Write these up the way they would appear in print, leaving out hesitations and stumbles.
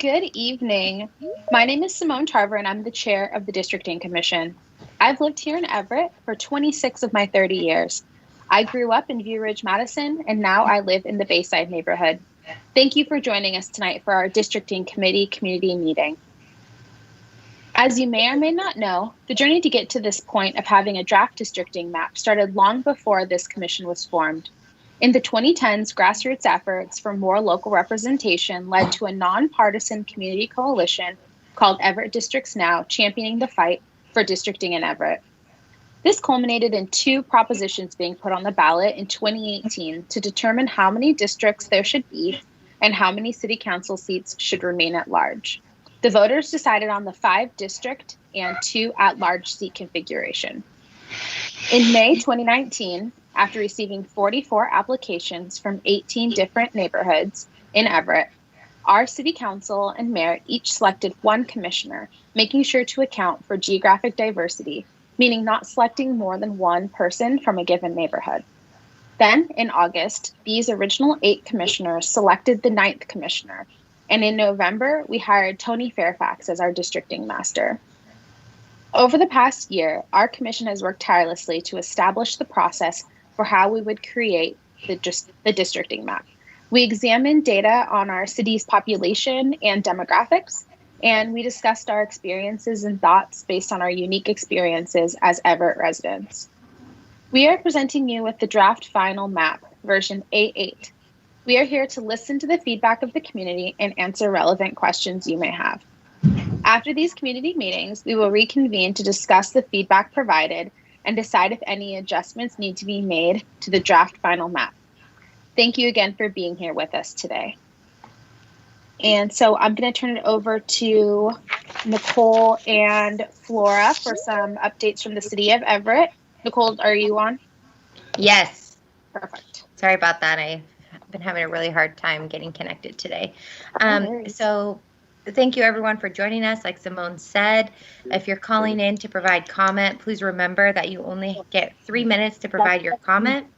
Good evening. My name is Simone Tarver, and I'm the chair of the Districting Commission. I've lived here in Everett for 26 of my 30 years. I grew up in View Ridge, Madison, and now I live in the Bayside neighborhood. Thank you for joining us tonight for our Districting Committee community meeting. As you may or may not know, the journey to get to this point of having a draft districting map started long before this commission was formed. In the 2010s, grassroots efforts for more local representation led to a nonpartisan community coalition called Everett Districts Now, championing the fight for districting in Everett. This culminated in two propositions being put on the ballot in 2018 to determine how many districts there should be and how many city council seats should remain at large. The voters decided on the 5-district and 2 at-large seat configuration. In May 2019, after receiving 44 applications from 18 different neighborhoods in Everett, our city council and mayor each selected one commissioner, making sure to account for geographic diversity, meaning not selecting more than one person from a given neighborhood. Then, in August, these original 8 commissioners selected the 9th commissioner, and in November, we hired Tony Fairfax as our districting master. Over the past year, our commission has worked tirelessly to establish the process for how we would create the districting map. We examined data on our city's population and demographics, and we discussed our experiences and thoughts based on our unique experiences as Everett residents. We are presenting you with the draft final map, version A8. We are here to listen to the feedback of the community and answer relevant questions you may have. After these community meetings, we will reconvene to discuss the feedback provided and decide if any adjustments need to be made to the draft final map. Thank you again for being here with us today. And so I'm going to turn it over to Nicole and Flora for some updates from the city of Everett. Nicole, are you on? Yes. Perfect. Sorry about that. I've been having a really hard time getting connected today. So thank you everyone for joining us. Like Simone said, if you're calling in to provide comment, please remember that you only get 3 minutes to provide your comment.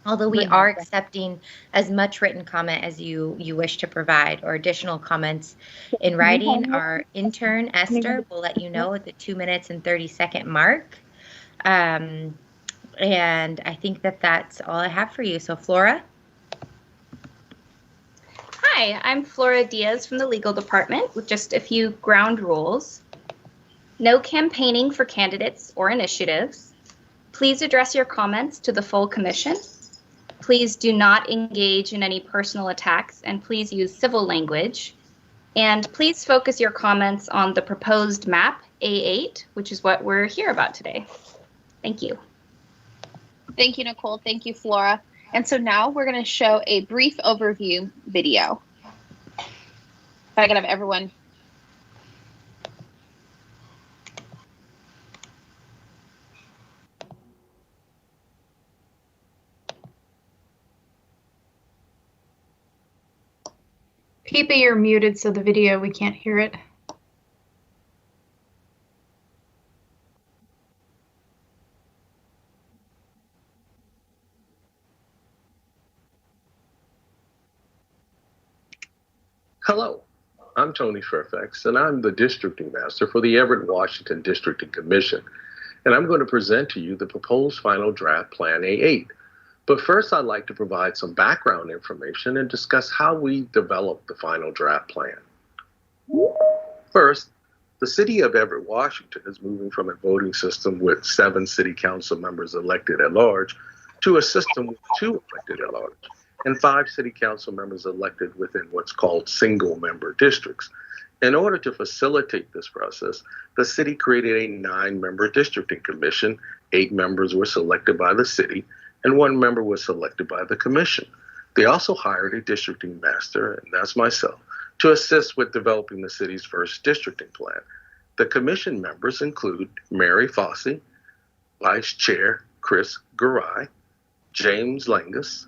Although we are accepting as much written comment as you wish to provide, or additional comments in writing, our intern, Esther, will let you know at the 2 minutes and 30-second mark. And I think that that's all I have for you. So Flora? Hi, I'm Flora Diaz from the legal department with just a few ground rules. No campaigning for candidates or initiatives. Please address your comments to the full commission. Please do not engage in any personal attacks, and please use civil language. And please focus your comments on the proposed map, A8, which is what we're here about today. Thank you. Thank you, Nicole. Thank you, Flora. And so now we're going to show a brief overview video. I got to have everyone. Peepa, you're muted, so the video, we can't hear it. Hello, I'm Tony Fairfax, and I'm the Districting Master for the Everett, Washington Districting Commission. And I'm going to present to you the proposed final draft Plan A8. But first, I'd like to provide some background information and discuss how we developed the final draft plan. First, the city of Everett, Washington is moving from a voting system with 7 city council members elected at large to a system with 2 elected at large and 5 city council members elected within what's called single-member districts. In order to facilitate this process, the city created a 9-member districting commission. 8 members were selected by the city, and 1 member was selected by the commission. They also hired a districting master, and that's myself, to assist with developing the city's first districting plan. The commission members include Mary Foss, Vice Chair Chris Garai, James Langus,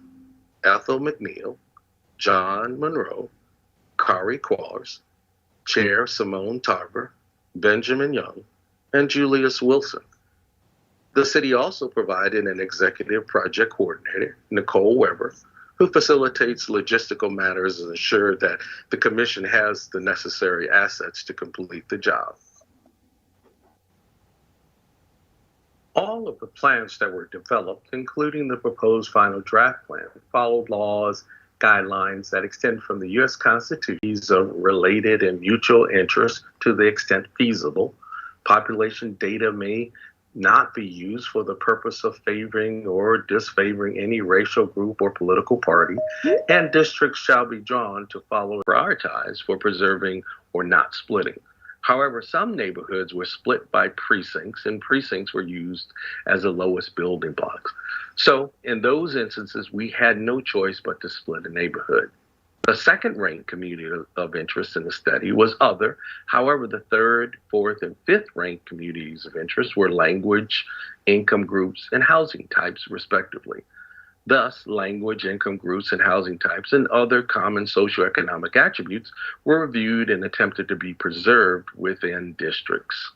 Ethel McDonald, John Monroe, Kari Quest, Chair Simone Tarver, Benjamin Young, and Julius Wilson. The city also provided an executive project coordinator, Nicole Weber, who facilitates logistical matters and ensures that the commission has the necessary assets to complete the job. All of the plans that were developed, including the proposed final draft plan, followed laws, guidelines that extend from the U.S. Constitution of related and mutual interest to the extent feasible. Population data may not be used for the purpose of favoring or disfavoring any racial group or political party, and districts shall be drawn to follow prioritize for preserving or not splitting. However, some neighborhoods were split by precincts, and precincts were used as the lowest building blocks. So in those instances, we had no choice but to split a neighborhood. The second ranked community of interest in the study was other. However, the third, fourth, and fifth ranked communities of interest were language, income groups, and housing types, respectively. Thus, language, income groups, and housing types, and other common socioeconomic attributes were reviewed and attempted to be preserved within districts.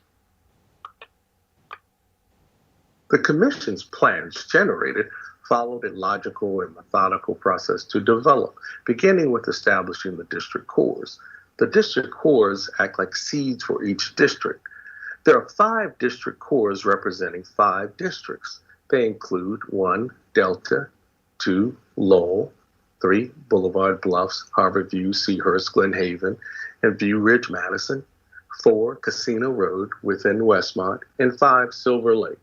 The Commission's plans generated followed a logical and methodical process to develop, beginning with establishing the district cores. The district cores act like seeds for each district. There are 5 district cores representing 5 districts. They include 1, Delta, 2, Lowell, 3, Boulevard Bluffs, Harbor View, Seahurst, Glen Haven, and View Ridge, Madison, 4, Casino Road within Westmont, and 5, Silver Lake.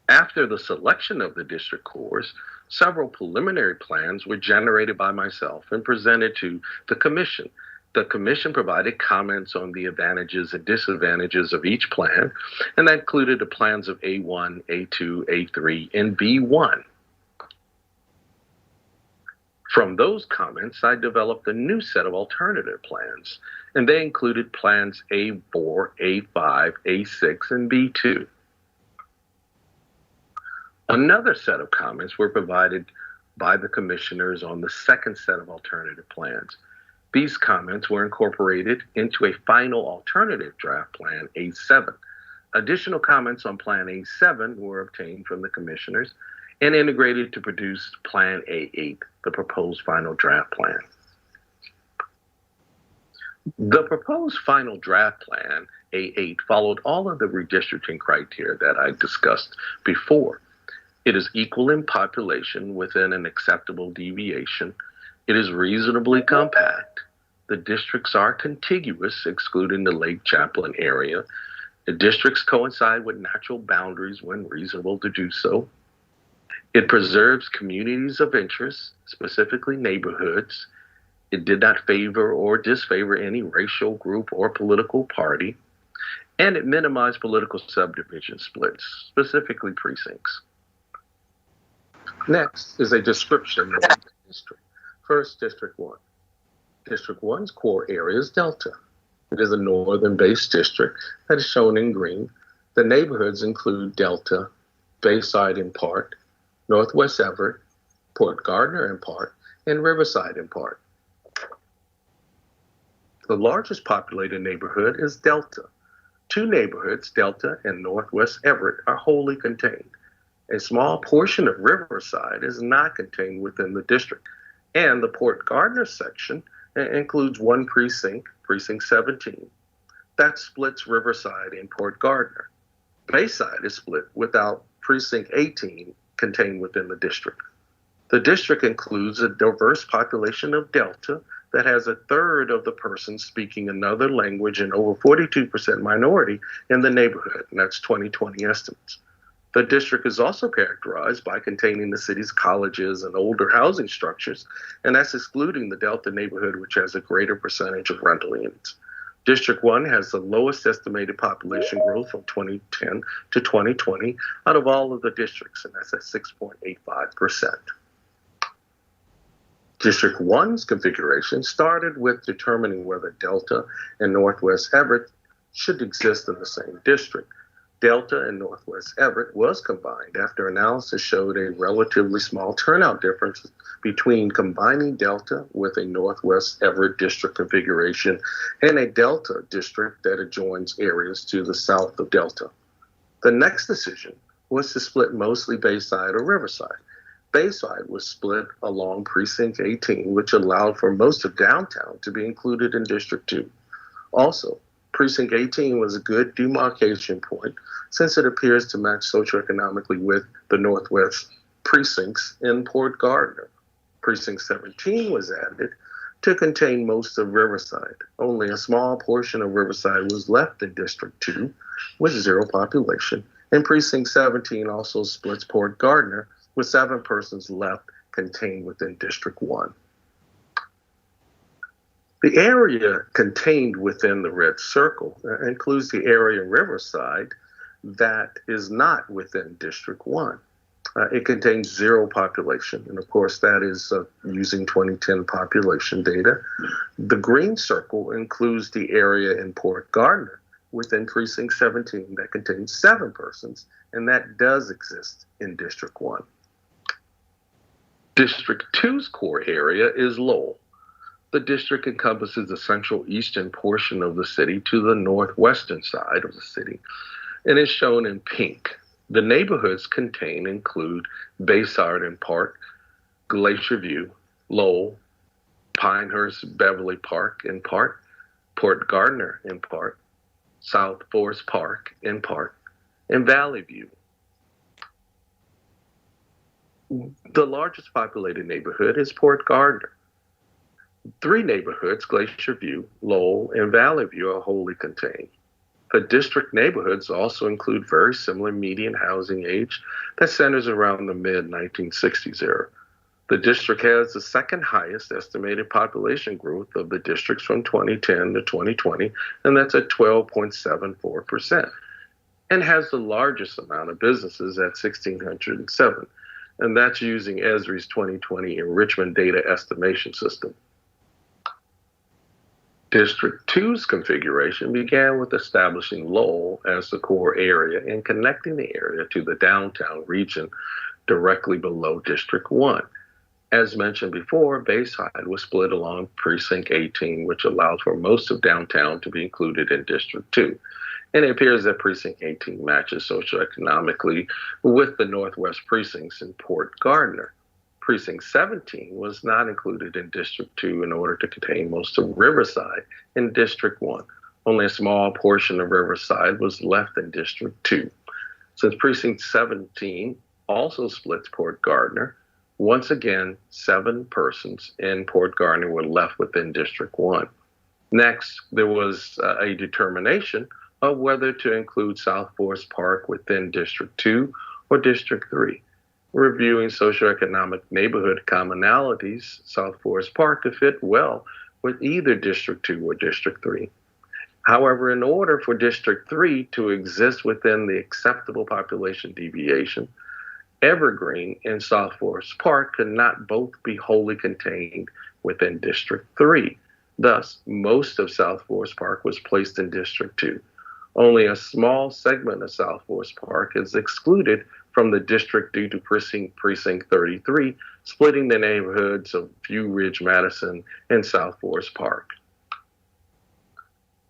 After the selection of the district cores, several preliminary plans were generated by myself and presented to the Commission. The Commission provided comments on the advantages and disadvantages of each plan, and that included the plans of A1, A2, A3, and B1. From those comments, I developed a new set of alternative plans, and they included plans A4, A5, A6, and B2. Another set of comments were provided by the commissioners on the second set of alternative plans. These comments were incorporated into a final alternative draft plan, A7. Additional comments on Plan A7 were obtained from the commissioners and integrated to produce Plan A8, the proposed final draft plan. The proposed final draft plan, A8, followed all of the redistricting criteria that I discussed before. It is equal in population within an acceptable deviation. It is reasonably compact. The districts are contiguous, excluding the Lake Champlain area. The districts coincide with natural boundaries when reasonable to do so. It preserves communities of interest, specifically neighborhoods. It did not favor or disfavor any racial group or political party. And it minimized political subdivision splits, specifically precincts. Next is a description of the district. First, District 1. District 1's core area is Delta. It is a northern-based district that is shown in green. The neighborhoods include Delta, Bayside in part, Northwest Everett, Port Gardner in part, and Riverside in part. The largest populated neighborhood is Delta. 2 neighborhoods, Delta and Northwest Everett, are wholly contained. A small portion of Riverside is not contained within the district, and the Port Gardner section includes 1 precinct, Precinct 17, that splits Riverside and Port Gardner. Bayside is split without Precinct 18 contained within the district. The district includes a diverse population of Delta that has 1/3 of the persons speaking another language and over 42% minority in the neighborhood, and that's 2020 estimates. The district is also characterized by containing the city's colleges and older housing structures, and that's excluding the Delta neighborhood, which has a greater percentage of rental units. District 1 has the lowest estimated population growth from 2010 to 2020 out of all of the districts, and that's at 6.85%. District 1's configuration started with determining whether Delta and Northwest Everett should exist in the same district. Delta and Northwest Everett was combined after analysis showed a relatively small turnout difference between combining Delta with a Northwest Everett district configuration and a Delta district that adjoins areas to the south of Delta. The next decision was to split mostly Bayside or Riverside. Bayside was split along Precinct 18, which allowed for most of downtown to be included in District 2. Also, Precinct 18 was a good demarcation point since it appears to match socioeconomically with the Northwest precincts in Port Gardner. Precinct 17 was added to contain most of Riverside. Only a small portion of Riverside was left in District 2 with zero population, and Precinct 17 also splits Port Gardner with 7 persons left contained within District 1. The area contained within the red circle includes the area in Riverside that is not within District 1. It contains zero population, and of course that is using 2010 population data. The green circle includes the area in Port Gardner within Precinct 17 that contains 7 persons, and that does exist in District 1. District 2's core area is Lowell. The district encompasses the central eastern portion of the city to the northwestern side of the city, and is shown in pink. The neighborhoods contained include Bayside in part, Glacier View, Lowell, Pinehurst, Beverly Park in part, Port Gardner in part, South Forest Park in part, and Valley View. The largest populated neighborhood is Port Gardner. 3 neighborhoods, Glacier View, Lowell, and Valley View, are wholly contained. The district neighborhoods also include very similar median housing age that centers around the mid-1960s era. The district has the second highest estimated population growth of the districts from 2010 to 2020, and that's at 12.74%, and has the largest amount of businesses at 1,607, and that's using Esri's 2020 enrichment data estimation system. District 2's configuration began with establishing Lowell as the core area and connecting the area to the downtown region directly below District 1. As mentioned before, Bayside was split along Precinct 18, which allowed for most of downtown to be included in District 2. And it appears that Precinct 18 matches socioeconomically with the Northwest precincts in Port Gardner. Precinct 17 was not included in District 2 in order to contain most of Riverside in District 1. Only a small portion of Riverside was left in District 2. Since Precinct 17 also splits Port Gardner, once again, 7 persons in Port Gardner were left within District 1. Next, there was a determination of whether to include South Forest Park within District 2 or District 3. Reviewing socioeconomic neighborhood commonalities, South Forest Park could fit well with either District 2 or District 3. However, in order for District 3 to exist within the acceptable population deviation, Evergreen and South Forest Park could not both be wholly contained within District 3. Thus, most of South Forest Park was placed in District 2. Only a small segment of South Forest Park is excluded from the district due to Precinct 33, splitting the neighborhoods of View Ridge, Madison, and South Forest Park.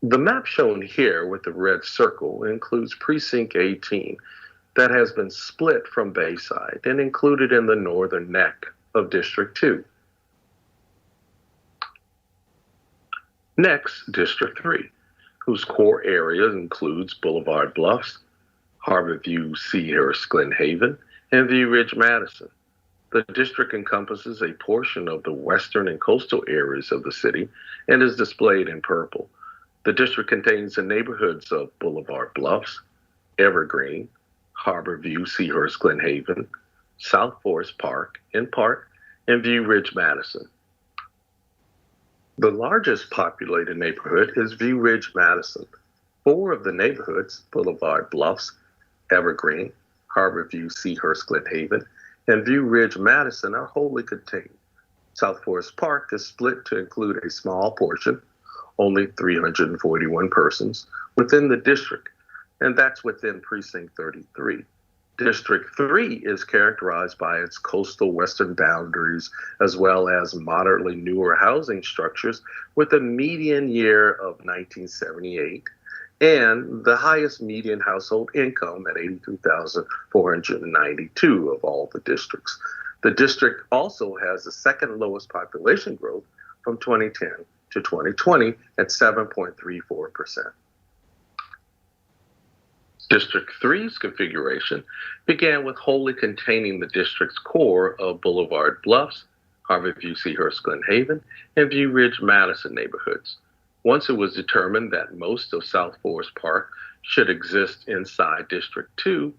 The map shown here with the red circle includes Precinct 18 that has been split from Bayside and included in the northern neck of District 2. Next, District 3, whose core area includes Boulevard Bluffs, Harbor View, Seahurst, Glen Haven, and View Ridge, Madison. The district encompasses a portion of the western and coastal areas of the city and is displayed in purple. The district contains the neighborhoods of Boulevard Bluffs, Evergreen, Harbor View, Seahurst, Glen Haven, South Forest Park, in part, and View Ridge, Madison. The largest populated neighborhood is View Ridge, Madison. 4 of the neighborhoods, Boulevard Bluffs, Evergreen, Harbor View, Seahurst, Glen Haven, and View Ridge, Madison, are wholly contained. South Forest Park is split to include a small portion, only 341 persons, within the district, and that's within Precinct 33. District 3 is characterized by its coastal western boundaries as well as moderately newer housing structures with a median year of 1978 and the highest median household income at $83,492 of all the districts. The district also has the second lowest population growth from 2010 to 2020 at 7.34%. District 3's configuration began with wholly containing the district's core of Boulevard Bluffs, Harborview, Seahurst, Glen Haven, and View Ridge, Madison neighborhoods. Once it was determined that most of South Forest Park should exist inside District 2,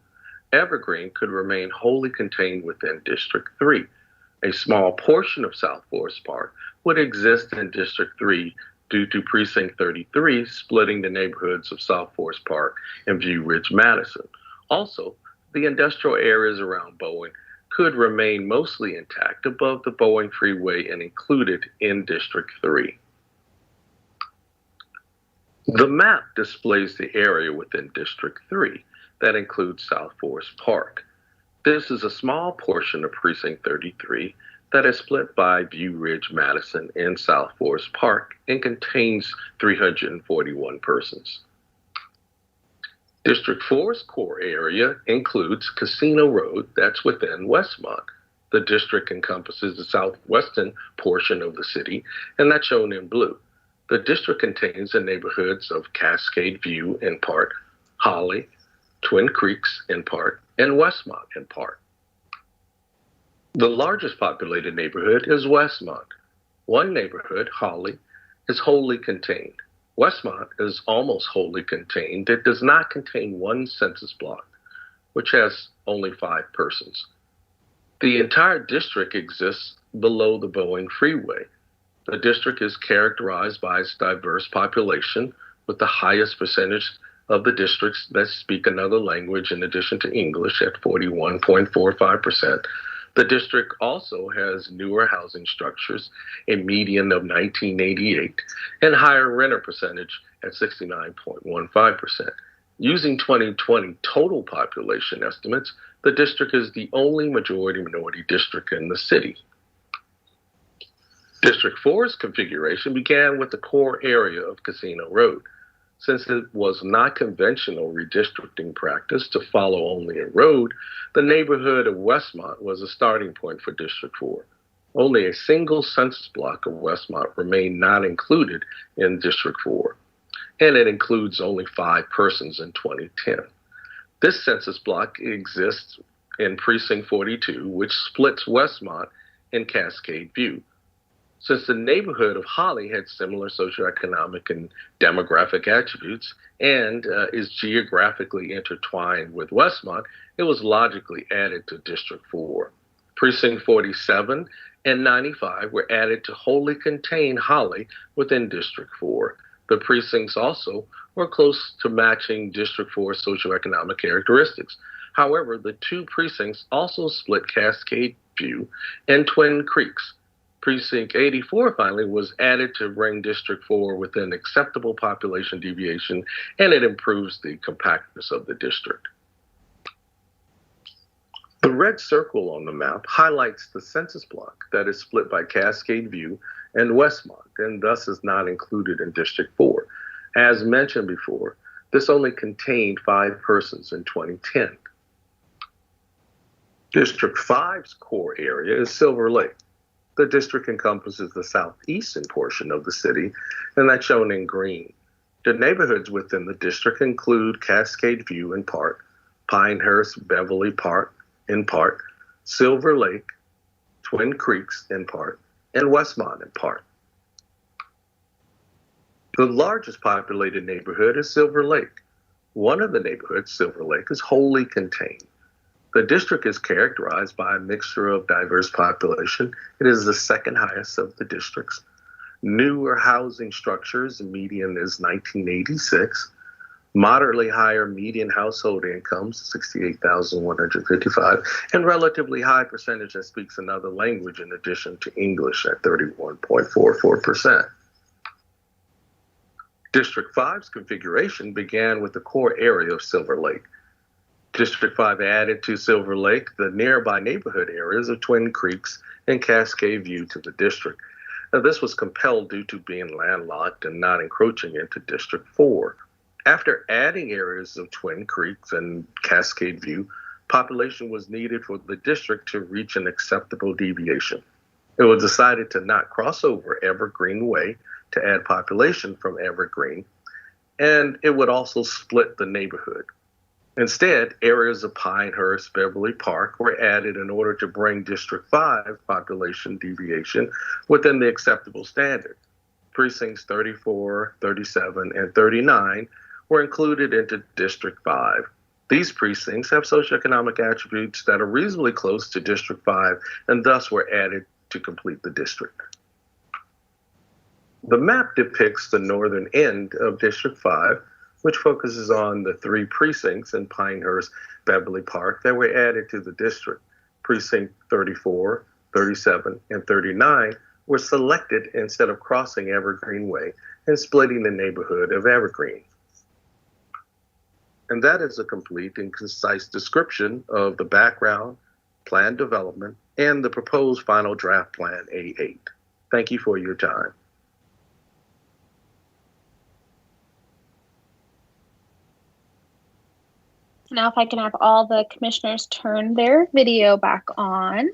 Evergreen could remain wholly contained within District 3. A small portion of South Forest Park would exist in District 3 due to Precinct 33 splitting the neighborhoods of South Forest Park and View Ridge, Madison. Also, the industrial areas around Boeing could remain mostly intact above the Boeing Freeway and included in District 3. The map displays the area within District 3 that includes South Forest Park. This is a small portion of Precinct 33 that is split by View Ridge, Madison, and South Forest Park and contains 341 persons. District 4's core area includes Casino Road, that's within Westmont. The district encompasses the southwestern portion of the city, and that's shown in blue. The district contains the neighborhoods of Cascade View in part, Holly, Twin Creeks in part, and Westmont in part. The largest populated neighborhood is Westmont. One neighborhood, Holly, is wholly contained. Westmont is almost wholly contained. It does not contain one census block, which has only 5 persons. The entire district exists below the Boeing Freeway. The district is characterized by its diverse population, with the highest percentage of the districts that speak another language in addition to English at 41.45%. The district also has newer housing structures, a median of 1988, and higher renter percentage at 69.15%. Using 2020 total population estimates, the district is the only majority-minority district in the city. District 4's configuration began with the core area of Casino Road. Since it was not conventional redistricting practice to follow only a road, the neighborhood of Westmont was a starting point for District 4. Only a single census block of Westmont remained not included in District 4, and it includes only 5 persons in 2010. This census block exists in Precinct 42, which splits Westmont and Cascade View. Since the neighborhood of Holly had similar socioeconomic and demographic attributes and is geographically intertwined with Westmont, it was logically added to District 4. Precinct 47 and 95 were added to wholly contain Holly within District 4. The precincts also were close to matching District 4's socioeconomic characteristics. However, the 2 precincts also split Cascade View and Twin Creeks. Precinct 84 finally was added to bring District 4 within acceptable population deviation, and it improves the compactness of the district. The red circle on the map highlights the census block that is split by Cascade View and Westmont, and thus is not included in District 4. As mentioned before, this only contained 5 persons in 2010. District 5's core area is Silver Lake. The district encompasses the southeastern portion of the city, and that's shown in green. The neighborhoods within the district include Cascade View in part, Pinehurst, Beverly Park in part, Silver Lake, Twin Creeks in part, and Westmont in part. The largest populated neighborhood is Silver Lake. One of the neighborhoods, Silver Lake, is wholly contained. The district is characterized by a mixture of diverse population. It is the second highest of the districts. Newer housing structures, the median is 1986. Moderately higher median household incomes, 68,155, and relatively high percentage that speaks another language in addition to English at 31.44%. District 5's configuration began with the core area of Silver Lake. District 5 added to Silver Lake the nearby neighborhood areas of Twin Creeks and Cascade View to the district. Now, this was compelled due to being landlocked and not encroaching into District 4. After adding areas of Twin Creeks and Cascade View, population was needed for the district to reach an acceptable deviation. It was decided to not cross over Evergreen Way to add population from Evergreen, and it would also split the neighborhood. Instead, areas of Pinehurst, Beverly Park were added in order to bring District 5 population deviation within the acceptable standard. Precincts 34, 37, and 39 were included into District 5. These precincts have socioeconomic attributes that are reasonably close to District 5 and thus were added to complete the district. The map depicts the northern end of District 5, which focuses on the 3 precincts in Pinehurst, Beverly Park that were added to the district. Precinct 34, 37, and 39 were selected instead of crossing Evergreen Way and splitting the neighborhood of Evergreen. And that is a complete and concise description of the background, plan development, and the proposed final draft plan A8. Thank you for your time. Now, if I can have all the commissioners turn their video back on,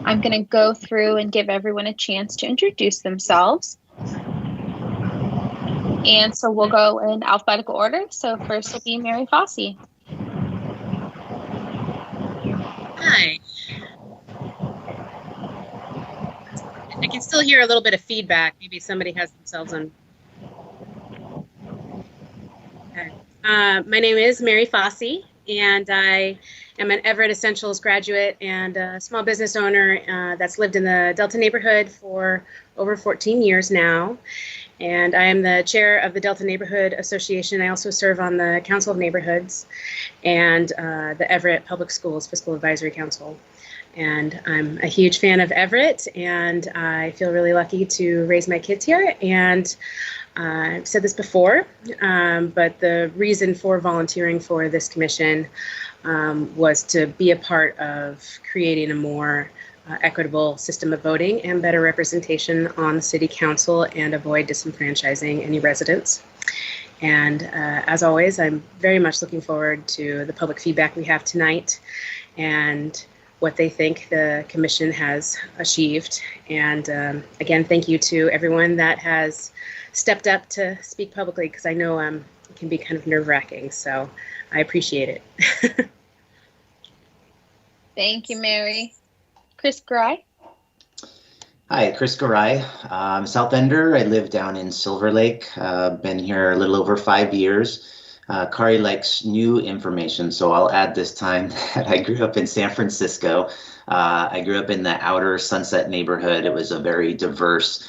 I'm going to go through and give everyone a chance to introduce themselves. And so we'll go in alphabetical order. So first will be Mary Foss. Hi. I can still hear a little bit of feedback. Maybe somebody has themselves on. Okay. My name is Mary Foss, and I am an Everett Essentials graduate and a small business owner that's lived in the Delta neighborhood for over 14 years now. And I am the chair of the Delta Neighborhood Association. I also serve on the Council of Neighborhoods and the Everett Public Schools Fiscal Advisory Council. And I'm a huge fan of Everett, and I feel really lucky to raise my kids here. And I've said this before, but the reason for volunteering for this commission was to be a part of creating a more equitable system of voting and better representation on the city council and avoid disenfranchising any residents. And as always, I'm very much looking forward to the public feedback we have tonight and what they think the commission has achieved. And again, thank you to everyone that has stepped up to speak publicly, because I know it can be kind of nerve-wracking, so I appreciate it. Thank you, Mary. Chris Garai. Hi, Chris Garai. I'm South Ender. I live down in Silver Lake. Been here a little over 5 years. Kari likes new information, so I'll add this time that I grew up in San Francisco. I grew up in the outer Sunset neighborhood. It was a very diverse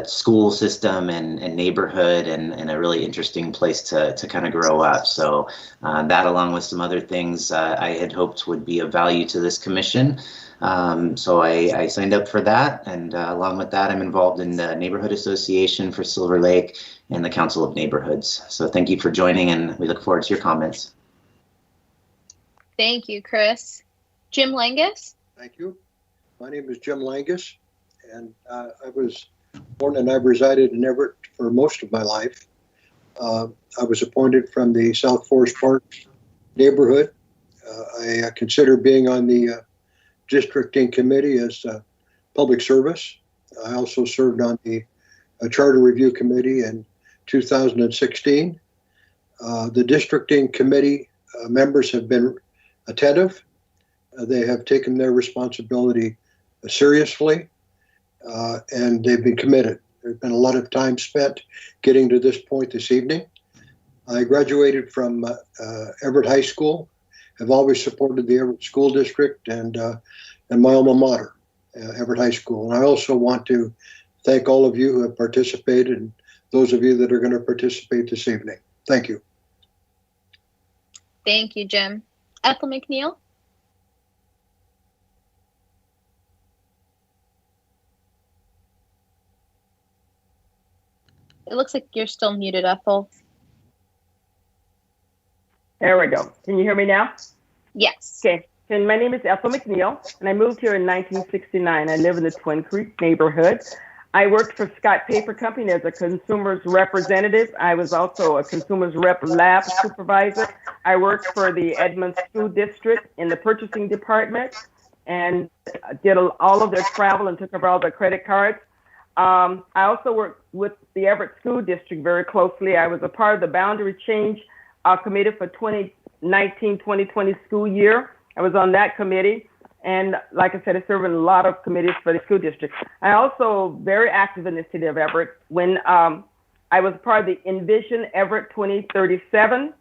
school system and neighborhood, and a really interesting place to kind of grow up. So that, along with some other things I had hoped would be of value to this commission. So I signed up for that, and along with that, I'm involved in the Neighborhood Association for Silver Lake and the Council of Neighborhoods. So thank you for joining, and we look forward to your comments. Thank you, Chris. Jim Langus. Thank you. My name is Jim Langus, and I was born and I've resided in Everett for most of my life. I was appointed from the South Forest Park neighborhood. I consider being on the districting committee as public service. I also served on the charter review committee in 2016. The districting committee members have been attentive. They have taken their responsibility seriously, and they've been committed. There's been a lot of time spent getting to this point this evening. I graduated from Everett High School. Have always supported the Everett School District and my alma mater, Everett High School. And I also want to thank all of you who have participated and those of you that are going to participate this evening. Thank you. Thank you, Jim. Ethel McDonald. It looks like you're still muted, Ethel. There we go. Can you hear me now? Yes. Okay. And my name is Ethel McDonald, and I moved here in 1969. I live in the Twin Creek neighborhood. I worked for Scott Paper Company as a consumers representative. I was also a consumers rep lab supervisor. I worked for the Edmonds School District in the purchasing department and did all of their travel and took over all their credit cards. I also worked with the Everett School District very closely. I was a part of the boundary change committee for 2019-2020 school year. I was on that committee. And like I said, I serve in a lot of committees for the school district. I also very active in the city of Everett. When I was part of the Envision Everett 2037,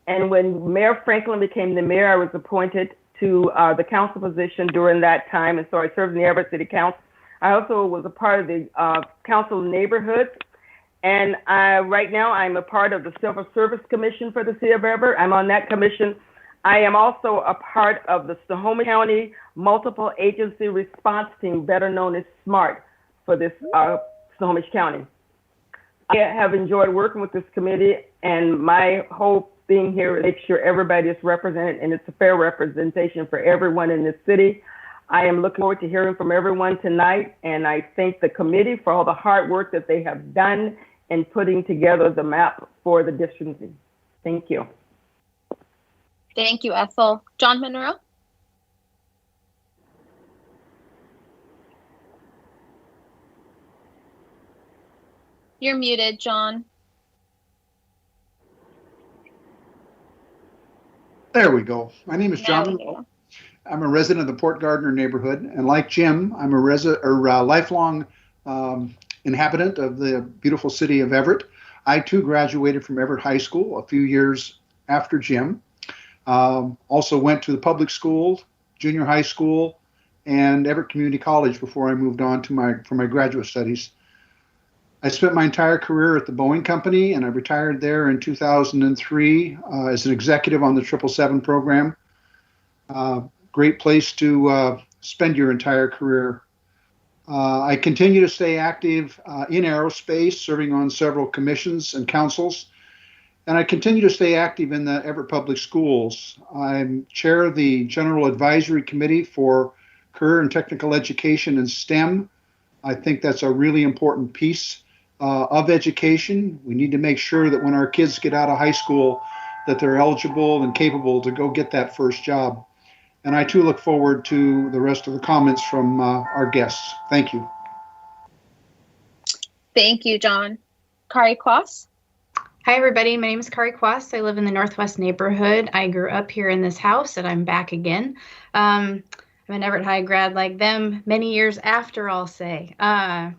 and when Mayor Franklin became the mayor, I was appointed to the council position during that time, and so I served in the Everett City Council. I also was a part of the Council of Neighborhoods, and right now I'm a part of the Civil Service Commission for the city of Everett. I'm on that commission. I am also a part of the Snohomish County Multiple Agency Response Team, better known as SMART, for this Snohomish County. I have enjoyed working with this committee, and my hope being here is to make sure everybody is represented and it's a fair representation for everyone in this city. I am looking forward to hearing from everyone tonight, and I thank the committee for all the hard work that they have done in putting together the map for the district. Thank you. Thank you, Ethel. John Monroe? You're muted, John. There we go. My name is John Monroe. I'm a resident of the Port Gardner neighborhood, and like Jim, I'm a lifelong inhabitant of the beautiful city of Everett. I too graduated from Everett High School a few years after Jim. Also went to the public school, junior high school, and Everett Community College before I moved on to for my graduate studies. I spent my entire career at the Boeing Company, and I retired there in 2003 as an executive on the 777 program. Great place to spend your entire career. I continue to stay active in aerospace, serving on several commissions and councils. And I continue to stay active in the Everett Public Schools. I'm chair of the General Advisory Committee for Career and Technical Education and STEM. I think that's a really important piece of education. We need to make sure that when our kids get out of high school, that they're eligible and capable to go get that first job. And I too look forward to the rest of the comments from our guests. Thank you. Thank you, John. Kari Quest? Hi, everybody. My name is Kari Quest. I live in the Northwest neighborhood. I grew up here in this house, and I'm back again. I'm an Everett High grad like them many years after, I'll say.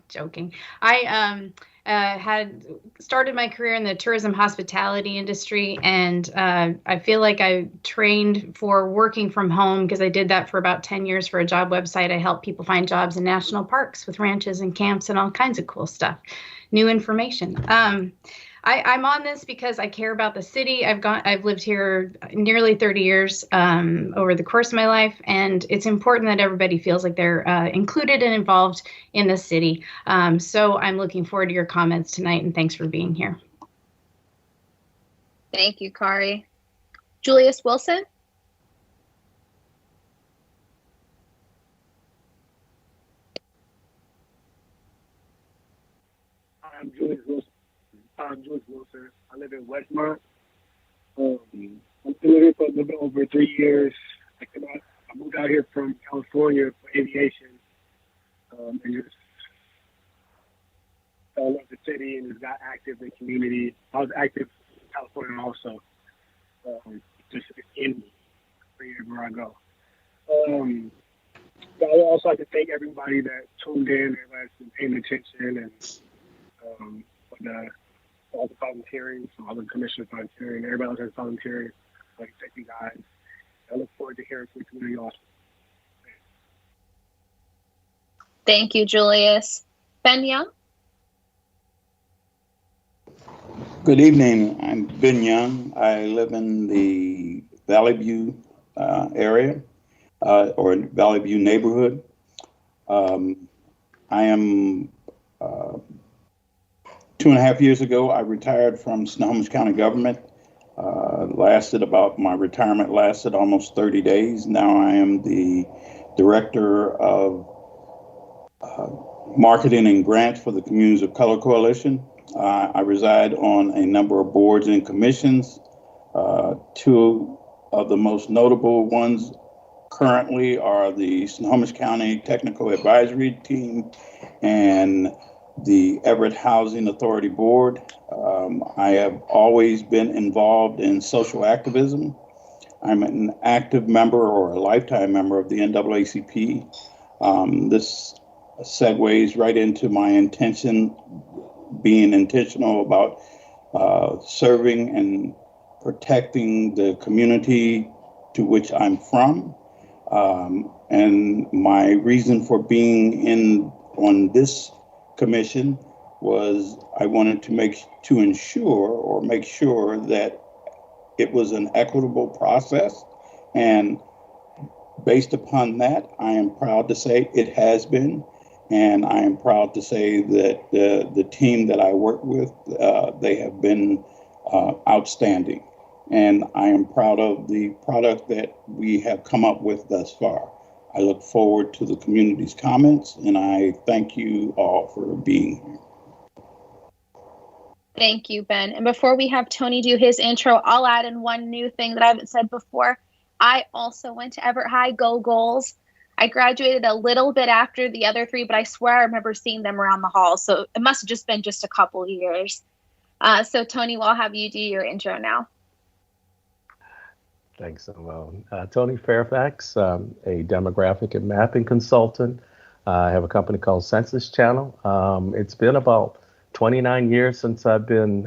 Joking. I had started my career in the tourism hospitality industry, and I feel like I trained for working from home because I did that for about 10 years for a job website. I help people find jobs in national parks with ranches and camps and all kinds of cool stuff, new information. I'm on this because I care about the city. I've lived here nearly 30 years over the course of my life, and it's important that everybody feels like they're included and involved in the city. So I'm looking forward to your comments tonight, and thanks for being here. Thank you, Kari. Julius Wilson? I'm Julius Wilson. I live in Westmont. I've been living for a little bit over 3 years. I moved out here from California for aviation, and just fell in love with the city and just got active in the community. I was active in California also, just in wherever I go. But I would also like to thank everybody that tuned in, everybody that's been paying attention, and all the volunteering, so all the commissioners volunteering, everybody else that's volunteering. I'd like to thank you guys. I look forward to hearing from the community also. Thank you, Julius. Ben Young? Good evening. I'm Ben Young. I live in the Valley View area, or Valley View neighborhood. I am 2.5 years ago, I retired from Snohomish County government. My retirement lasted almost 30 days. Now I am the director of marketing and grants for the Communities of Color Coalition. I reside on a number of boards and commissions. Two of the most notable ones currently are the Snohomish County Technical Advisory Team and the Everett Housing Authority Board. I have always been involved in social activism. I'm an active member or a lifetime member of the NAACP. This segues right into my being intentional about serving and protecting the community to which I'm from. And my reason for being on this commission was I wanted to make sure that it was an equitable process. And based upon that, I am proud to say it has been. And I am proud to say that the team that I work with, they have been outstanding. And I am proud of the product that we have come up with thus far. I look forward to the community's comments, and I thank you all for being here. Thank you, Ben. And before we have Tony do his intro, I'll add in one new thing that I haven't said before. I also went to Everett High. Go Goals. I graduated a little bit after the other three, but I swear I remember seeing them around the hall. So it must have just been just a couple of years. So Tony, we'll have you do your intro now. Thanks, Simone. Tony Fairfax, a demographic and mapping consultant. I have a company called Census Channel. It's been about 29 years since I've been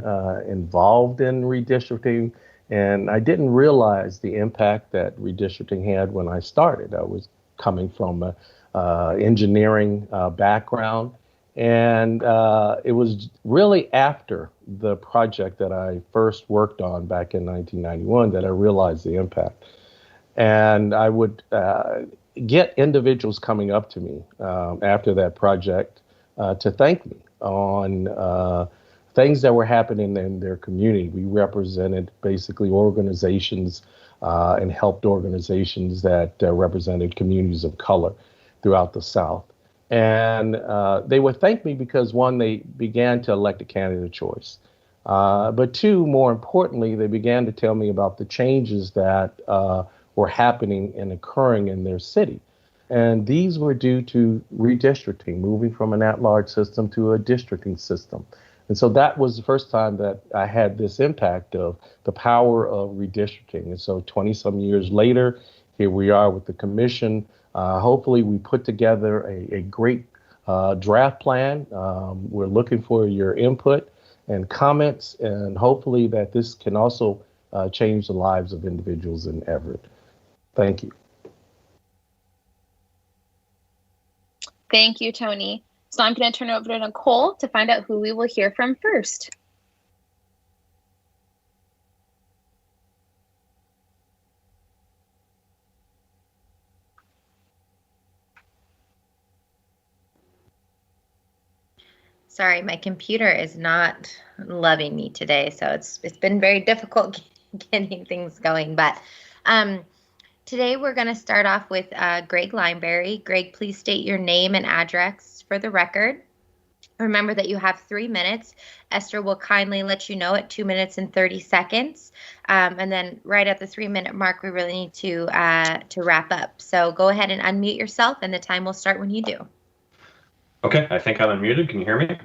involved in redistricting, and I didn't realize the impact that redistricting had when I started. I was coming from an engineering background, and it was really after the project that I first worked on back in 1991 that I realized the impact. And I would get individuals coming up to me after that project to thank me on things that were happening in their community. We represented basically organizations and helped organizations that represented communities of color throughout the South. And they would thank me because, one, they began to elect a candidate of choice. But two, more importantly, they began to tell me about the changes that were happening and occurring in their city. And these were due to redistricting, moving from an at-large system to a districting system. And so that was the first time that I had this impact of the power of redistricting. And so 20-some years later, here we are with the commission. Hopefully we put together a great draft plan. We're looking for your input and comments, and hopefully that this can also change the lives of individuals in Everett. Thank you. Thank you, Tony. So I'm going to turn it over to Nicole to find out who we will hear from first. Sorry, my computer is not loving me today, so it's been very difficult getting things going. But today we're going to start off with Greg Lineberry. Greg, please state your name and address for the record. Remember that you have 3 minutes. Esther will kindly let you know at 2 minutes and 30 seconds. And then right at the 3-minute mark, we really need to wrap up. So go ahead and unmute yourself, and the time will start when you do. Okay, I think I'm unmuted. Can you hear me?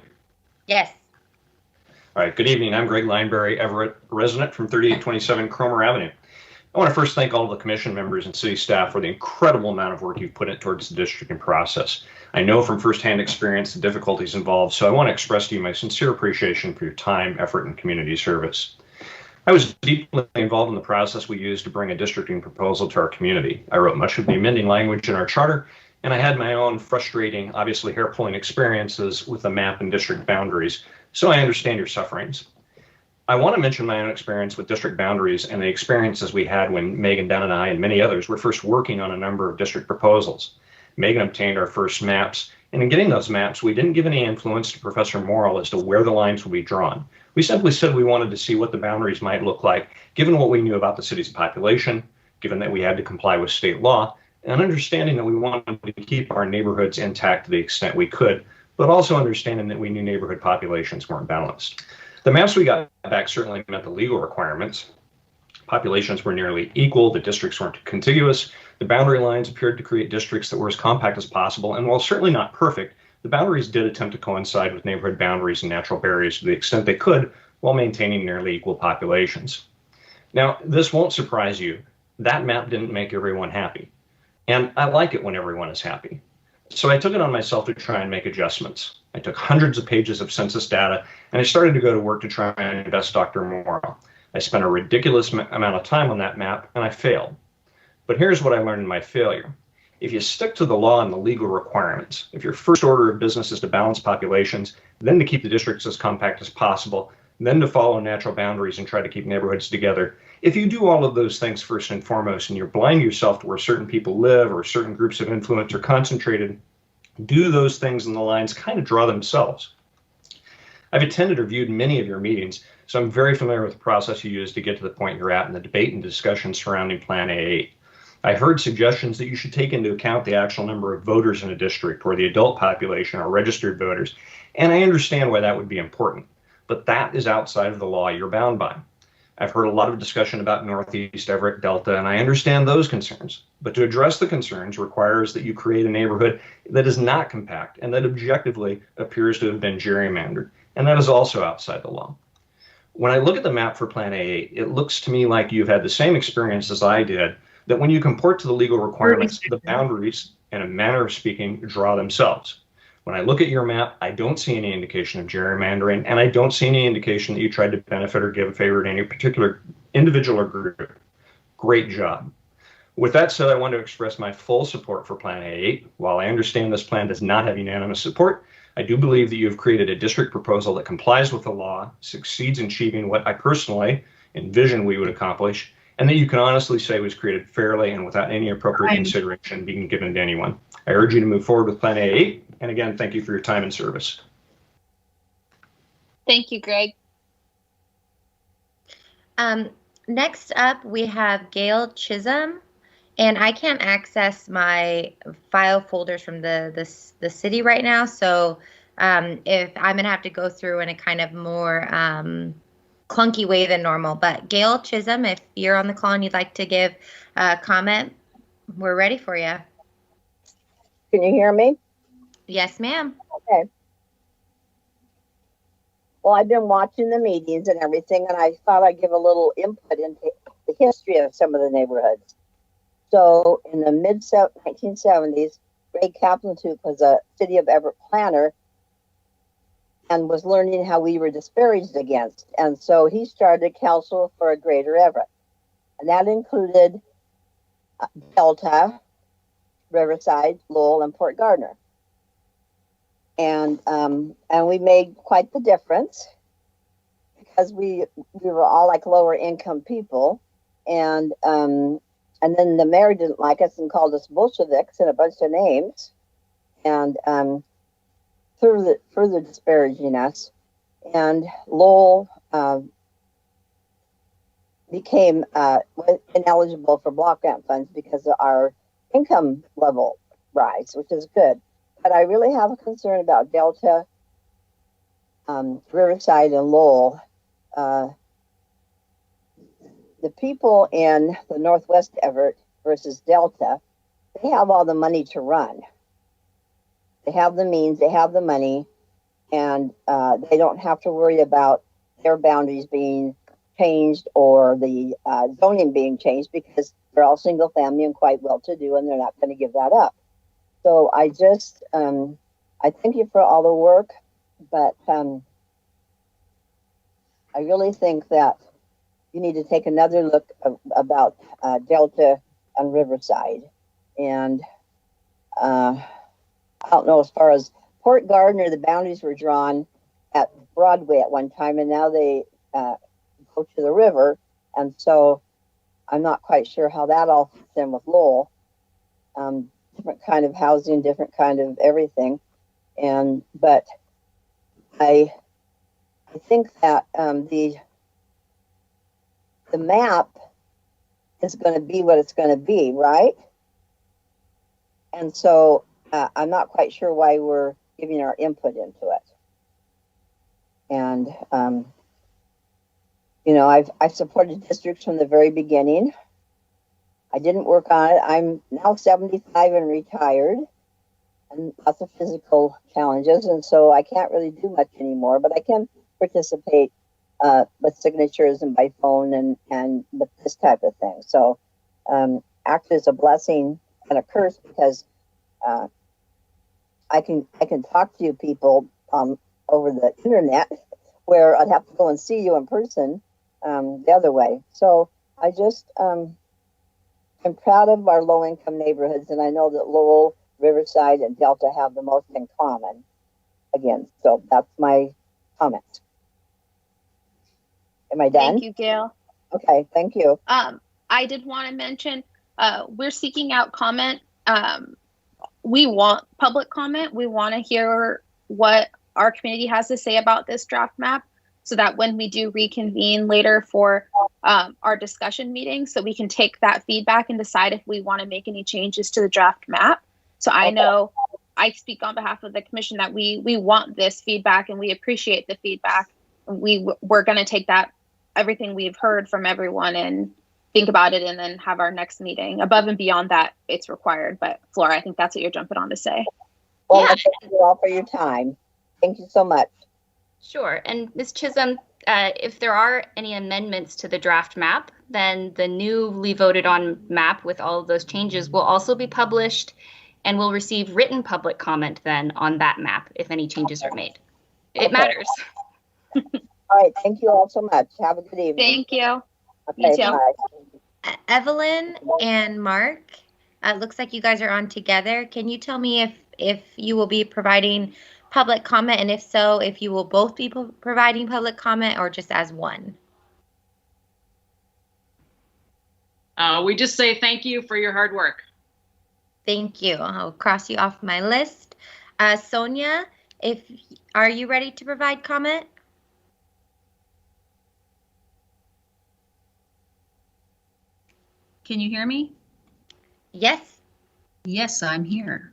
Yes. All right, good evening. I'm Greg Lineberry, Everett resident from 3827 Cromer Avenue. I want to first thank all of the commission members and city staff for the incredible amount of work you've put in towards the districting process. I know from firsthand experience the difficulties involved, so I want to express to you my sincere appreciation for your time, effort, and community service. I was deeply involved in the process we used to bring a districting proposal to our community. I wrote much of the amending language in our charter, and I had my own frustrating, obviously hair-pulling experiences with the map and district boundaries, so I understand your sufferings. I want to mention my own experience with district boundaries and the experiences we had when Megan Dunn and I and many others were first working on a number of district proposals. Megan obtained our first maps, and in getting those maps, we didn't give any influence to Professor Morrill as to where the lines would be drawn. We simply said we wanted to see what the boundaries might look like, given what we knew about the city's population, given that we had to comply with state law, and understanding that we wanted to keep our neighborhoods intact to the extent we could, but also understanding that we knew neighborhood populations weren't balanced. The maps we got back certainly met the legal requirements. Populations were nearly equal, the districts weren't contiguous, the boundary lines appeared to create districts that were as compact as possible, and while certainly not perfect, the boundaries did attempt to coincide with neighborhood boundaries and natural barriers to the extent they could, while maintaining nearly equal populations. Now, this won't surprise you. That map didn't make everyone happy. And I like it when everyone is happy. So I took it on myself to try and make adjustments. I took hundreds of pages of census data, and I started to go to work to try and invest Dr. Monroe. I spent a ridiculous amount of time on that map, and I failed. But here's what I learned in my failure. If you stick to the law and the legal requirements, if your first order of business is to balance populations, then to keep the districts as compact as possible, then to follow natural boundaries and try to keep neighborhoods together, if you do all of those things first and foremost, and you're blind yourself to where certain people live or certain groups of influence are concentrated, do those things and the lines kind of draw themselves. I've attended or viewed many of your meetings, so I'm very familiar with the process you use to get to the point you're at in the debate and discussion surrounding Plan A8. I heard suggestions that you should take into account the actual number of voters in a district or the adult population or registered voters, and I understand why that would be important, but that is outside of the law you're bound by. I've heard a lot of discussion about Northeast, Everett, Delta, and I understand those concerns, but to address the concerns requires that you create a neighborhood that is not compact and that objectively appears to have been gerrymandered, and that is also outside the law. When I look at the map for Plan A8, it looks to me like you've had the same experience as I did, that when you comport to the legal requirements, the boundaries, in a manner of speaking, draw themselves. When I look at your map, I don't see any indication of gerrymandering, and I don't see any indication that you tried to benefit or give a favor to any particular individual or group. Great job. With that said, I want to express my full support for Plan A8. While I understand this plan does not have unanimous support, I do believe that you have created a district proposal that complies with the law, succeeds in achieving what I personally envision we would accomplish, and that you can honestly say was created fairly and without any appropriate consideration being given to anyone. I urge you to move forward with Plan A8, and again, thank you for your time and service. Thank you, Greg. Next up, we have Gail Chisholm, and I can't access my file folders from the city right now, so if I'm gonna have to go through in a kind of more clunky way than normal. But Gail Chisholm, if you're on the call and you'd like to give a comment, we're ready for you. Can you hear me? Yes, ma'am. Okay. Well, I've been watching the meetings and everything, and I thought I'd give a little input into the history of some of the neighborhoods. So in the mid-1970s, Greg Kaplan-Tuke was a city of Everett planner and was learning how we were disparaged against. And so he started Council for a Greater Everett. And that included Delta, Riverside, Lowell, and Port Gardner. And we made quite the difference because we were all like lower income people. And then the mayor didn't like us and called us Bolsheviks and a bunch of names. And further disparaging us. And Lowell became ineligible for block grant funds because of our income level rise, which is good. But I really have a concern about Delta, Riverside, and Lowell. The people in the Northwest Everett versus Delta, they have all the money to run. They have the means, they have the money, and they don't have to worry about their boundaries being changed or the zoning being changed because they're all single family and quite well to do, and they're not going to give that up. So I just, I thank you for all the work, but I really think that you need to take another look about Delta and Riverside. And I don't know, as far as Port Gardner, the boundaries were drawn at Broadway at one time, and now they go to the river. And so I'm not quite sure how that all fits in with Lowell. Different kind of housing, different kind of everything. But I think that the map is going to be what it's going to be, right? And so I'm not quite sure why we're giving our input into it. And, you know, I've supported districts from the very beginning. I didn't work on it. I'm now 75 and retired, and lots of physical challenges, and so I can't really do much anymore, but I can participate with signatures and by phone and with this type of thing. So actually it's a blessing and a curse, because I can talk to you people over the internet, where I'd have to go and see you in person the other way. So I just I'm proud of our low-income neighborhoods, and I know that Lowell, Riverside, and Delta have the most in common. Again, so that's my comment. Am I done? Thank you, Gail. Okay, thank you. I did want to mention, we're seeking out comment. We want public comment. We want to hear what our community has to say about this draft map, so that when we do reconvene later for our discussion meeting, so we can take that feedback and decide if we want to make any changes to the draft map. So I know I speak on behalf of the commission that we want this feedback, and we appreciate the feedback. We're going to take that, everything we've heard from everyone, and think about it, and then have our next meeting. Above and beyond that, it's required. But Flora, I think that's what you're jumping on to say. Well, yeah. Thank you all for your time. Thank you so much. Sure. And Ms. Chisholm, if there are any amendments to the draft map, then the newly voted on map with all of those changes will also be published, and will receive written public comment then on that map if any changes are made. It matters. All right. Thank you all so much. Have a good evening. Thank you. Okay, You too. bye. Evelyn and Mark, it looks like you guys are on together. Can you tell me if you will be providing public comment, and if so, if you will both be providing public comment or just as one? We just say thank you for your hard work. Thank you. I'll cross you off my list. Sonia, are you ready to provide comment? Can you hear me? Yes. Yes, I'm here.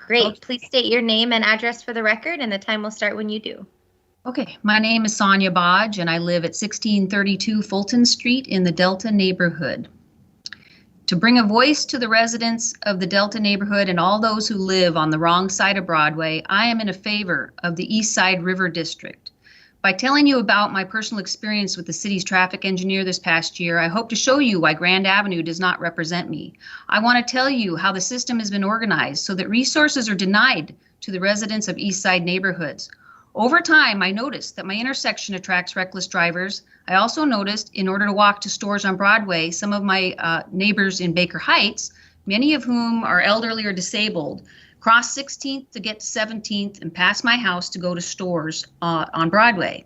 Great. Okay. Please state your name and address for the record, and the time will start when you do. Okay, my name is Sona Bhaj, and I live at 1632 Fulton Street in the Delta neighborhood. To bring a voice to the residents of the Delta neighborhood and all those who live on the wrong side of Broadway, I am in favor of the East Side River District. By telling you about my personal experience with the city's traffic engineer this past year, I hope to show you why Grand Avenue does not represent me. I want to tell you how the system has been organized so that resources are denied to the residents of East Side neighborhoods. Over time, I noticed that my intersection attracts reckless drivers. I also noticed, in order to walk to stores on Broadway, some of my neighbors in Baker Heights, many of whom are elderly or disabled, cross 16th to get to 17th and pass my house to go to stores on Broadway.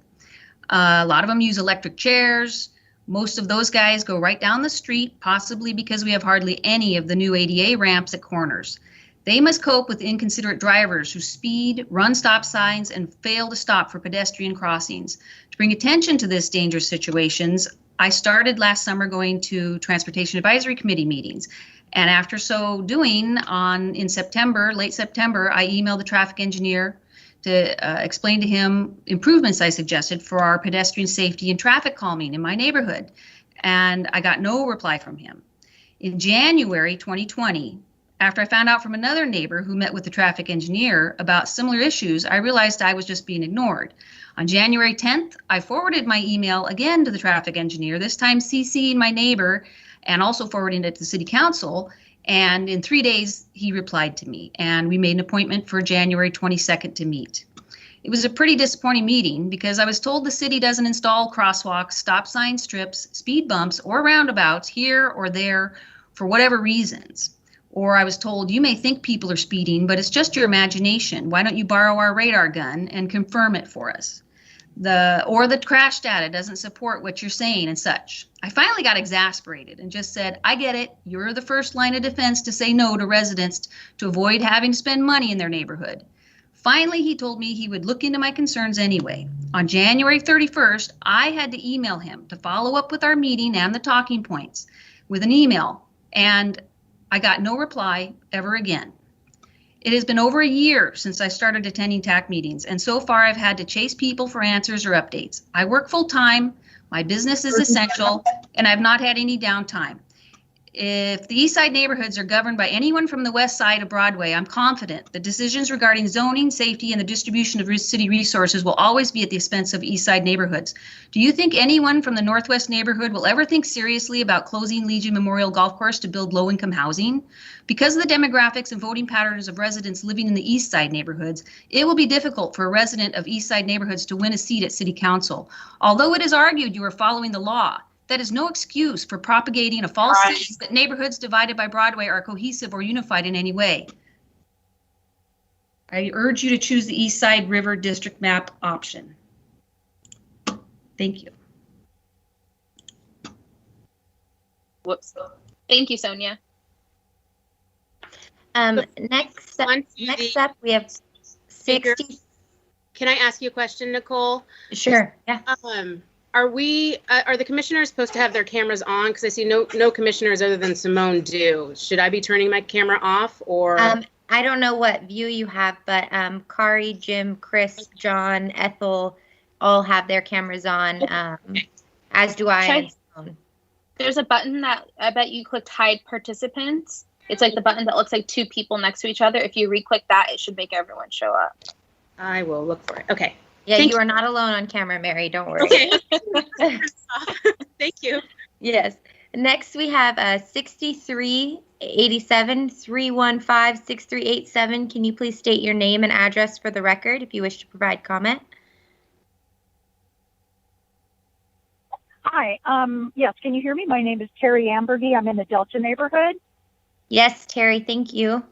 A lot of them use electric chairs. Most of those guys go right down the street, possibly because we have hardly any of the new ADA ramps at corners. They must cope with inconsiderate drivers who speed, run stop signs, and fail to stop for pedestrian crossings. To bring attention to this dangerous situations, I started last summer going to Transportation Advisory Committee meetings. And after so doing, in September, late September, I emailed the traffic engineer to explain to him improvements I suggested for our pedestrian safety and traffic calming in my neighborhood. And I got no reply from him. In January 2020, after I found out from another neighbor who met with the traffic engineer about similar issues, I realized I was just being ignored. On January 10th, I forwarded my email again to the traffic engineer, this time CCing my neighbor and also forwarding it to the city council. And in 3 days, he replied to me, and we made an appointment for January 22nd to meet. It was a pretty disappointing meeting because I was told the city doesn't install crosswalks, stop sign strips, speed bumps, or roundabouts here or there for whatever reasons. Or I was told, you may think people are speeding, but it's just your imagination. Why don't you borrow our radar gun and confirm it for us? The crash data doesn't support what you're saying and such. I finally got exasperated and just said, I get it. You're the first line of defense to say no to residents to avoid having to spend money in their neighborhood. Finally, he told me he would look into my concerns anyway. On January 31st, I had to email him to follow up with our meeting and the talking points with an email, and I got no reply ever again. It has been over a year since I started attending TAC meetings, and so far I've had to chase people for answers or updates. I work full-time, my business is essential, and I've not had any downtime. If the East Side neighborhoods are governed by anyone from the West Side of Broadway, I'm confident the decisions regarding zoning, safety, and the distribution of city resources will always be at the expense of East Side neighborhoods. Do you think anyone from the Northwest neighborhood will ever think seriously about closing Legion Memorial Golf Course to build low-income housing? Because of the demographics and voting patterns of residents living in the East Side neighborhoods, it will be difficult for a resident of East Side neighborhoods to win a seat at City Council. Although it is argued you are following the law, that is no excuse for propagating a false sense that neighborhoods divided by Broadway are cohesive or unified in any way. I urge you to choose the East Side River District map option. Thank you. Whoops. Thank you, Sonia. Next up, we have 60. Can I ask you a question, Nicole? Sure. Yeah. Are the commissioners supposed to have their cameras on? Because I see no commissioners other than Simone do. Should I be turning my camera off, or? I don't know what view you have, but Kari, Jim, Chris, John, Ethel all have their cameras on, as do I. There's a button that I bet you clicked hide participants. It's like the button that looks like two people next to each other. If you re-click that, it should make everyone show up. I will look for it. Okay. Yeah, you are not alone on camera, Mary. Don't worry. Okay. Thank you. Yes. Next, we have 6387 315 6387. Can you please state your name and address for the record if you wish to provide comment? Hi. Yes, can you hear me? My name is Terry Ambergee. I'm in the Delta neighborhood. Yes, Terry. Thank you.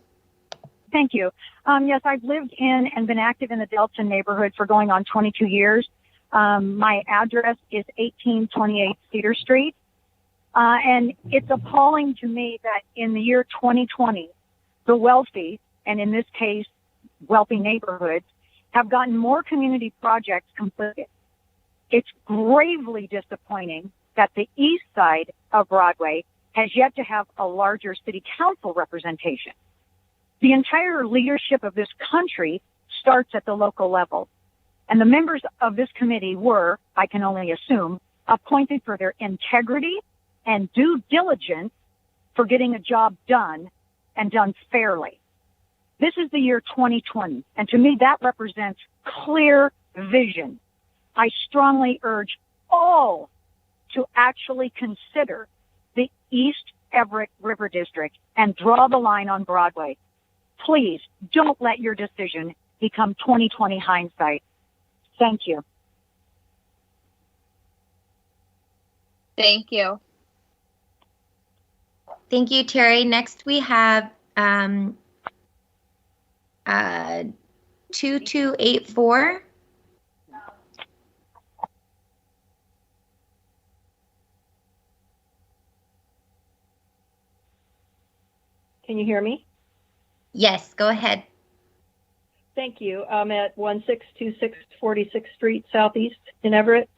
Thank you. Yes, I've lived in and been active in the Delta neighborhood for going on 22 years. My address is 1828 Cedar Street. And it's appalling to me that in the year 2020, the wealthy, and in this case, wealthy neighborhoods, have gotten more community projects completed. It's gravely disappointing that the east side of Broadway has yet to have a larger city council representation. The entire leadership of this country starts at the local level. And the members of this committee were, I can only assume, appointed for their integrity and due diligence for getting a job done and done fairly. This is the year 2020, and to me that represents clear vision. I strongly urge all to actually consider the East Everett River District and draw the line on Broadway. Please don't let your decision become 2020 hindsight. Thank you. Thank you. Thank you, Terry. Next, we have 2284. Can you hear me? Yes, go ahead. Thank you. I'm at 1626 46th Street Southeast in Everett.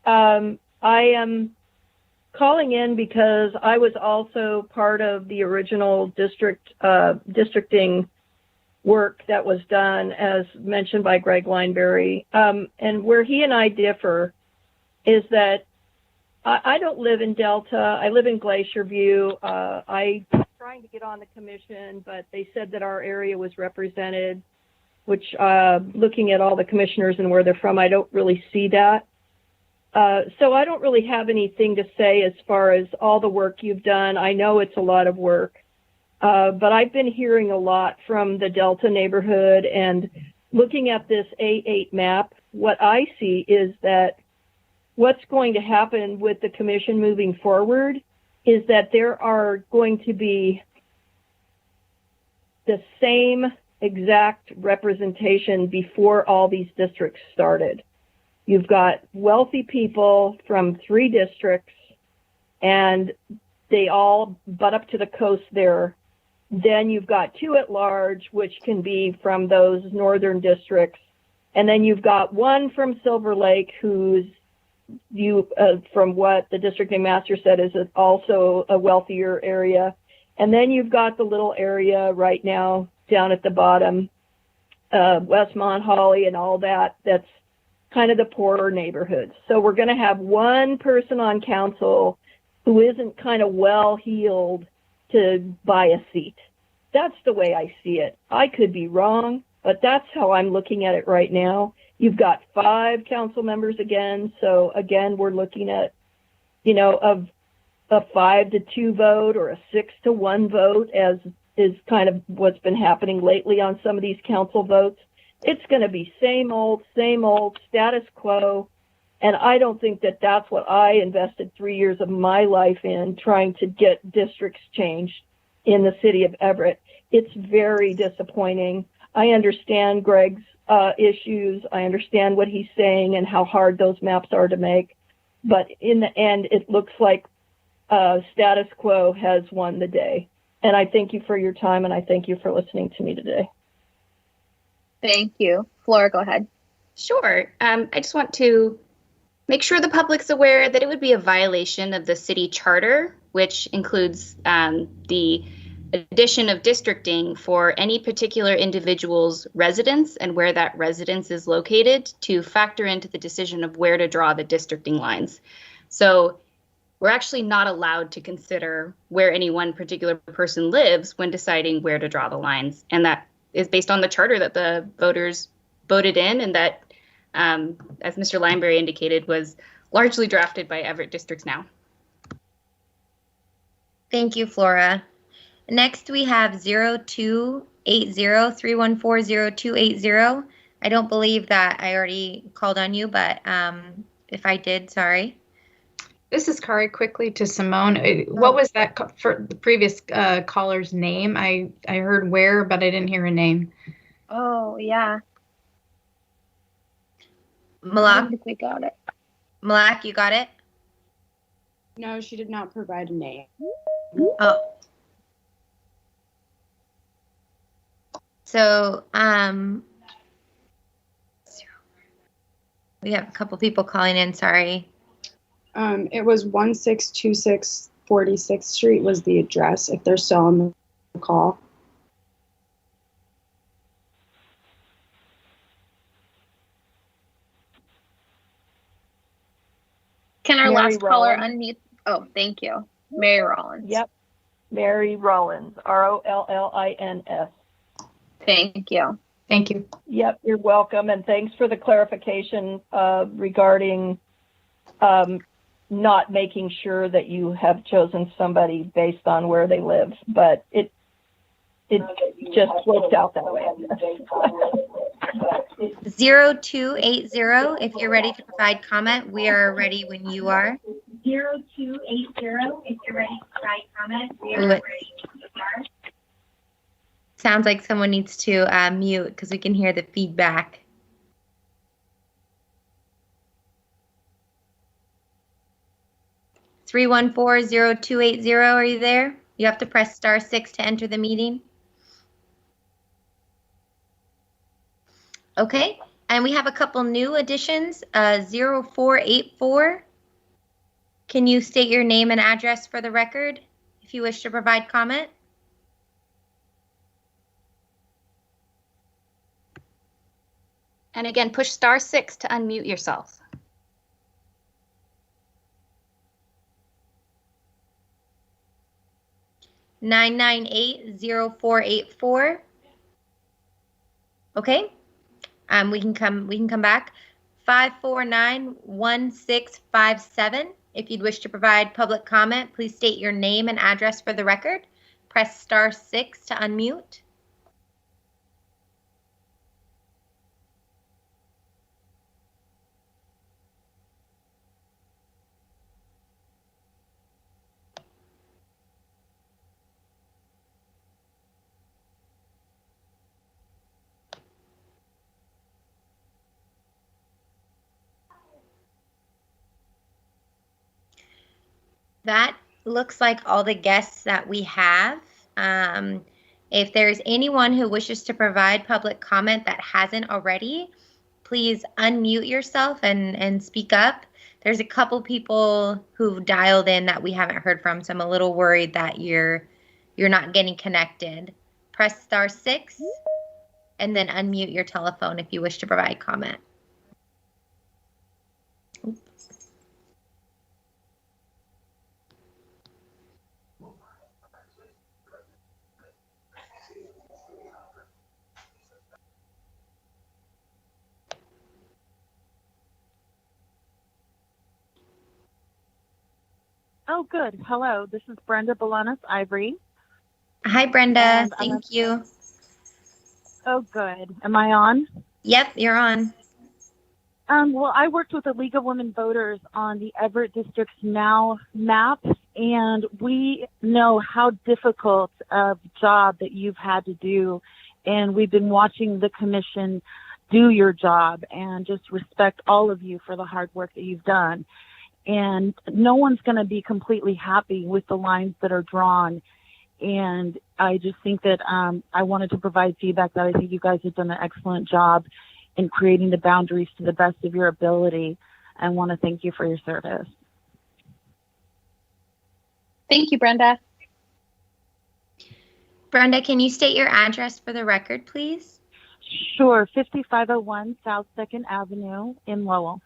I am calling in because I was also part of the original districting work that was done, as mentioned by Greg Lineberry. And where he and I differ is that I don't live in Delta. I live in Glacier View. I'm trying to get on the commission, but they said that our area was represented, which looking at all the commissioners and where they're from, I don't really see that. So I don't really have anything to say as far as all the work you've done. I know it's a lot of work, but I've been hearing a lot from the Delta neighborhood, and looking at this A8 map, what I see is that what's going to happen with the commission moving forward is that there are going to be the same exact representation before all these districts started. You've got wealthy people from 3 districts, and they all butt up to the coast there. Then you've got 2 at large, which can be from those northern districts. And then you've got 1 from Silver Lake, who's from what the districting master said, is also a wealthier area. And then you've got the little area right now down at the bottom, Westmont, Holly, and all that. That's kind of the poorer neighborhoods. So we're going to have one person on council who isn't kind of well-heeled to buy a seat. That's the way I see it. I could be wrong, but that's how I'm looking at it right now. You've got 5 council members again. So again, we're looking at, of a 5-2 vote or a 6-1 vote, as is kind of what's been happening lately on some of these council votes. It's going to be same old, status quo. And I don't think that that's what I invested 3 years of my life in, trying to get districts changed in the city of Everett. It's very disappointing. I understand Greg's issues. I understand what he's saying and how hard those maps are to make. But in the end, it looks like status quo has won the day. And I thank you for your time, and I thank you for listening to me today. Thank you. Flora, go ahead. Sure. I just want to make sure the public's aware that it would be a violation of the city charter, which includes the addition of districting for any particular individual's residence and where that residence is located to factor into the decision of where to draw the districting lines. So we're actually not allowed to consider where any one particular person lives when deciding where to draw the lines. And that is based on the charter that the voters voted in, and that, as Mr. Lineberry indicated, was largely drafted by Everett Districts Now. Thank you, Flora. Next, we have 0280-314-0280. I don't believe that I already called on you, but if I did, sorry. This is Kari. Quickly to Simone. What was that for the previous caller's name? I heard where, but I didn't hear a name. Oh, yeah. Malak? I think we got it. Malak, you got it? No, she did not provide a name. Oh. So, we have a couple people calling in, sorry. It was 1626 46th Street was the address, if they're still on the call. Can our Mary last caller Rollins. unmute? Oh, thank you. Mary Rollins. Yep. Mary Rollins, Rollins. Thank you. Thank you. Yep, you're welcome. And thanks for the clarification regarding not making sure that you have chosen somebody based on where they live. But it just worked out that way. 0280, if you're ready to provide comment, we are ready when you are. 0280, if you're ready to provide comment, we are ready when you are. Sounds like someone needs to mute because we can hear the feedback. (314-0280), are you there? You have to press *6 to enter the meeting. Okay, and we have a couple new additions. 0484. Can you state your name and address for the record if you wish to provide comment? And again, push *6 to unmute yourself. (998-0484). Okay, we can come back. 549-1657. If you'd wish to provide public comment, please state your name and address for the record. Press *6 to unmute. That looks like all the guests that we have. If there's anyone who wishes to provide public comment that hasn't already, please unmute yourself and speak up. There's a couple people who've dialed in that we haven't heard from, so I'm a little worried that you're not getting connected. press *6, and then unmute your telephone if you wish to provide comment. Oh, good. Hello, this is Brenda Bolanos Ivory. Hi, Brenda. Thank you. Oh, good. Am I on? Yep, you're on. Well, I worked with the League of Women Voters on the Everett District's Now map, and we know how difficult a job that you've had to do, and we've been watching the commission do your job and just respect all of you for the hard work that you've done. And no one's going to be completely happy with the lines that are drawn. And I just think that I wanted to provide feedback that I think you guys have done an excellent job in creating the boundaries to the best of your ability. I want to thank you for your service. Thank you, Brenda. Brenda, can you state your address for the record, please? Sure, 5501 South 2nd Avenue in Lowell.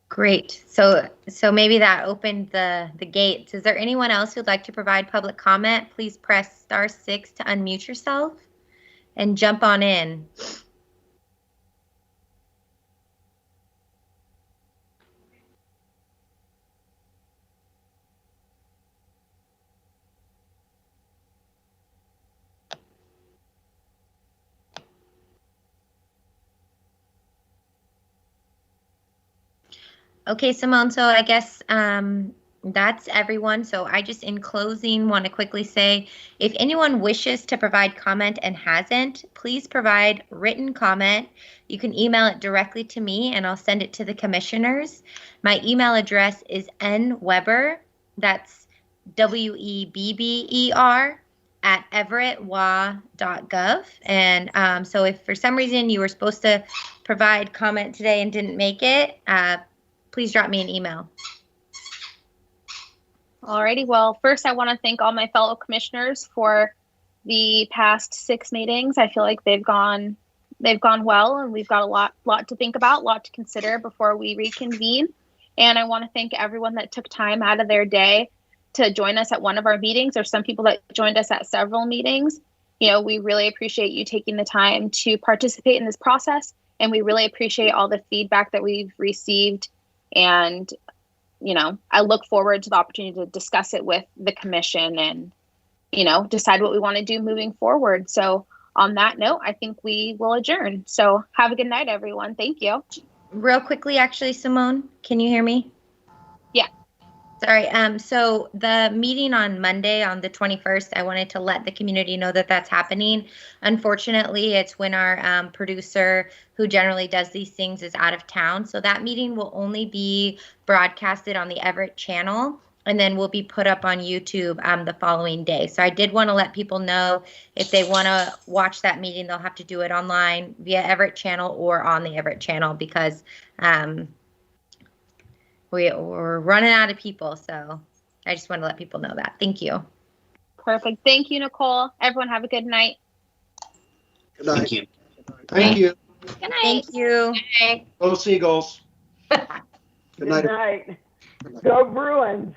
Great. So maybe that opened the gates. Is there anyone else who'd like to provide public comment? Please press *6 to unmute yourself and jump on in. Okay, Simone, so I guess that's everyone. So I just, in closing, want to quickly say, if anyone wishes to provide comment and hasn't, please provide written comment. You can email it directly to me, and I'll send it to the commissioners. My email address is nweber, that's WEBBER, at everettwa.gov. And so if for some reason you were supposed to provide comment today and didn't make it, please drop me an email. Alrighty, well, first I want to thank all my fellow commissioners for the past 6 meetings. I feel like they've gone well, and we've got a lot to think about, a lot to consider before we reconvene. And I want to thank everyone that took time out of their day to join us at one of our meetings. There's some people that joined us at several meetings. You know, we really appreciate you taking the time to participate in this process, and we really appreciate all the feedback that we've received. And, you know, I look forward to the opportunity to discuss it with the commission and, you know, decide what we want to do moving forward. So on that note, I think we will adjourn. So have a good night, everyone. Thank you. Real quickly, actually, Simone, can you hear me? Yeah. Sorry. So the meeting on Monday, on the 21st, I wanted to let the community know that that's happening. Unfortunately, it's when our producer, who generally does these things, is out of town. So that meeting will only be broadcasted on the Everett channel, and then will be put up on YouTube the following day. So I did want to let people know, if they want to watch that meeting, they'll have to do it online via Everett channel or on the Everett channel, because we're running out of people. So I just want to let people know that. Thank you. Perfect. Thank you, Nicole. Everyone have a good night. Good night. Thank you. Thank you. Good night. Thank you. Good night. Go Seagulls. Good night. Good night. Go Bruins.